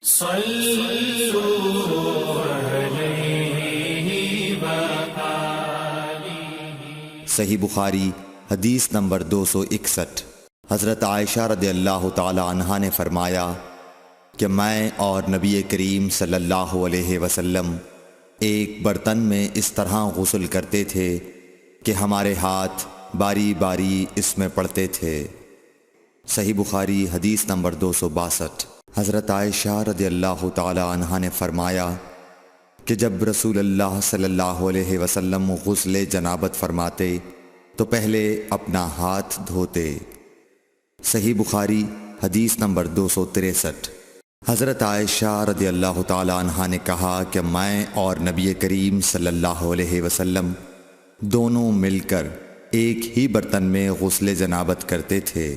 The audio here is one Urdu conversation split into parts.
صحیح بخاری حدیث نمبر 261۔ حضرت عائشہ رضی اللہ تعالی عنہا نے فرمایا کہ میں اور نبی کریم صلی اللہ علیہ وسلم ایک برتن میں اس طرح غسل کرتے تھے کہ ہمارے ہاتھ باری باری اس میں پڑتے تھے۔ صحیح بخاری حدیث نمبر 262۔ حضرت عائشہ رضی اللہ تعالی عنہا نے فرمایا کہ جب رسول اللہ صلی اللہ علیہ وسلم غسل جنابت فرماتے تو پہلے اپنا ہاتھ دھوتے۔ صحیح بخاری حدیث نمبر 263۔ حضرت عائشہ رضی اللہ تعالی عنہا نے کہا کہ میں اور نبی کریم صلی اللہ علیہ وسلم دونوں مل کر ایک ہی برتن میں غسل جنابت کرتے تھے۔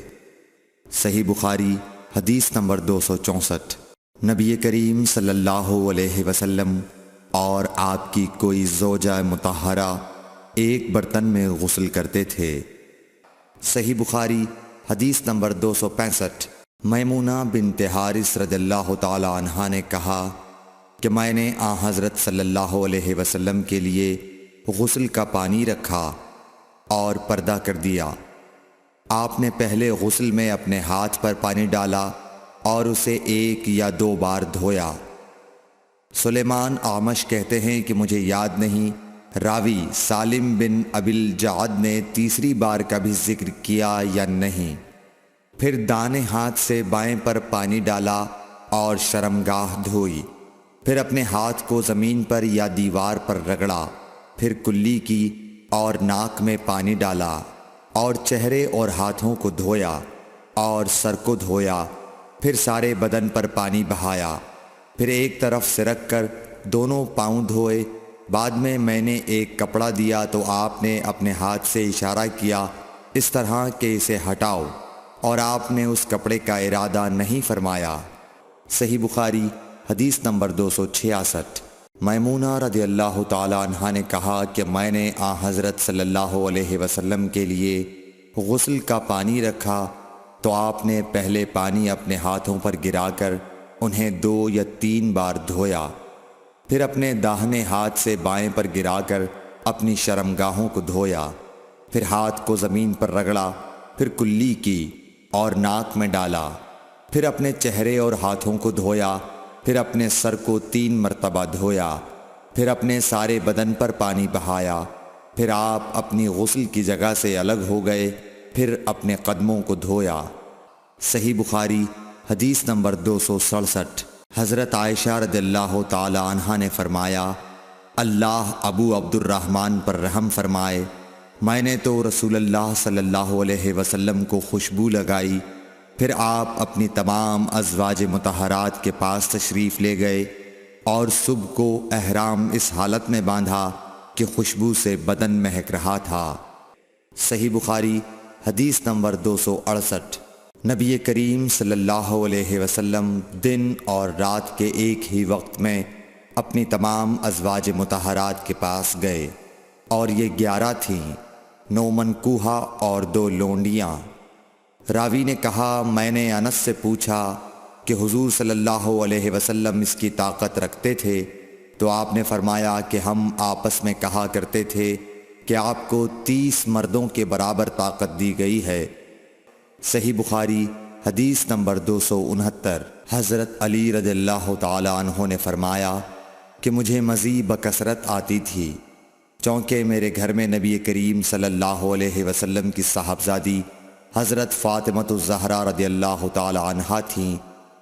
صحیح بخاری حدیث نمبر 264۔ نبی کریم صلی اللہ علیہ وسلم اور آپ کی کوئی زوجہ مطہرہ ایک برتن میں غسل کرتے تھے۔ صحیح بخاری حدیث نمبر 265۔ میمونہ بنت حارث رضی اللہ تعالی عنہا نے کہا کہ میں نے حضرت صلی اللہ علیہ وسلم کے لیے غسل کا پانی رکھا اور پردہ کر دیا۔ آپ نے پہلے غسل میں اپنے ہاتھ پر پانی ڈالا اور اسے 1 یا 2 بار دھویا۔ سلیمان اعمش کہتے ہیں کہ مجھے یاد نہیں راوی سالم بن ابی الجعد نے تیسری بار کا بھی ذکر کیا یا نہیں۔ پھر دائیں ہاتھ سے بائیں پر پانی ڈالا اور شرمگاہ دھوئی، پھر اپنے ہاتھ کو زمین پر یا دیوار پر رگڑا، پھر کلی کی اور ناک میں پانی ڈالا اور چہرے اور ہاتھوں کو دھویا اور سر کو دھویا، پھر سارے بدن پر پانی بہایا، پھر ایک طرف سے رکھ کر دونوں پاؤں دھوئے۔ بعد میں نے ایک کپڑا دیا تو آپ نے اپنے ہاتھ سے اشارہ کیا اس طرح کہ اسے ہٹاؤ، اور آپ نے اس کپڑے کا ارادہ نہیں فرمایا۔ صحیح بخاری حدیث نمبر 266۔ میمونہ رضی اللہ تعالی عنہا نے کہا کہ میں نے حضرت صلی اللہ علیہ وسلم کے لیے غسل کا پانی رکھا تو آپ نے پہلے پانی اپنے ہاتھوں پر گرا کر انہیں 2 یا 3 بار دھویا، پھر اپنے داہنے ہاتھ سے بائیں پر گرا کر اپنی شرمگاہوں کو دھویا، پھر ہاتھ کو زمین پر رگڑا، پھر کلی کی اور ناک میں ڈالا، پھر اپنے چہرے اور ہاتھوں کو دھویا، پھر اپنے سر کو 3 مرتبہ دھویا، پھر اپنے سارے بدن پر پانی بہایا، پھر آپ اپنی غسل کی جگہ سے الگ ہو گئے، پھر اپنے قدموں کو دھویا۔ صحیح بخاری حدیث نمبر 267۔ حضرت عائشہ رضی اللہ تعالی عنہا نے فرمایا اللہ ابو عبد الرحمن پر رحم فرمائے، میں نے تو رسول اللہ صلی اللہ علیہ وسلم کو خوشبو لگائی، پھر آپ اپنی تمام ازواج مطہرات کے پاس تشریف لے گئے اور صبح کو احرام اس حالت میں باندھا کہ خوشبو سے بدن مہک رہا تھا۔ صحیح بخاری حدیث نمبر 268۔ نبی کریم صلی اللہ علیہ وسلم دن اور رات کے ایک ہی وقت میں اپنی تمام ازواج مطہرات کے پاس گئے، اور یہ 11 تھیں، 9 منکوحہ اور 2 لونڈیاں۔ راوی نے کہا میں نے انس سے پوچھا کہ حضور صلی اللہ علیہ وسلم اس کی طاقت رکھتے تھے؟ تو آپ نے فرمایا کہ ہم آپس میں کہا کرتے تھے کہ آپ کو 30 مردوں کے برابر طاقت دی گئی ہے۔ صحیح بخاری حدیث نمبر 269۔ حضرت علی رضی اللہ تعالی عنہ نے فرمایا کہ مجھے مزید بکثرت آتی تھی، چونکہ میرے گھر میں نبی کریم صلی اللہ علیہ وسلم کی صاحبزادی حضرت فاطمۃ الزہرا رضی اللہ تعالی عنہا تھیں،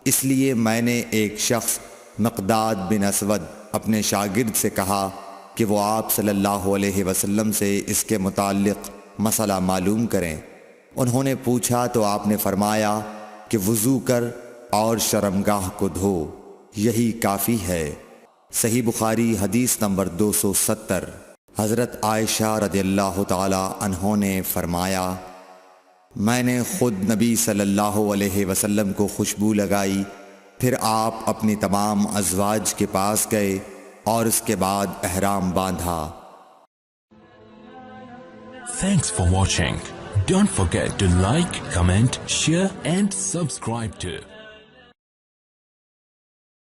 اس لیے میں نے ایک شخص مقداد بن اسود اپنے شاگرد سے کہا کہ وہ آپ صلی اللہ علیہ وسلم سے اس کے متعلق مسئلہ معلوم کریں۔ انہوں نے پوچھا تو آپ نے فرمایا کہ وضو کر اور شرمگاہ کو دھو، یہی کافی ہے۔ صحیح بخاری حدیث نمبر 270۔ حضرت عائشہ رضی اللہ تعالی عنہ نے فرمایا میں نے خود نبی صلی اللہ علیہ وسلم کو خوشبو لگائی، پھر آپ اپنی تمام ازواج کے پاس گئے اور اس کے بعد احرام باندھا۔ Thanks for watching. Don't forget to like, comment, share and subscribe to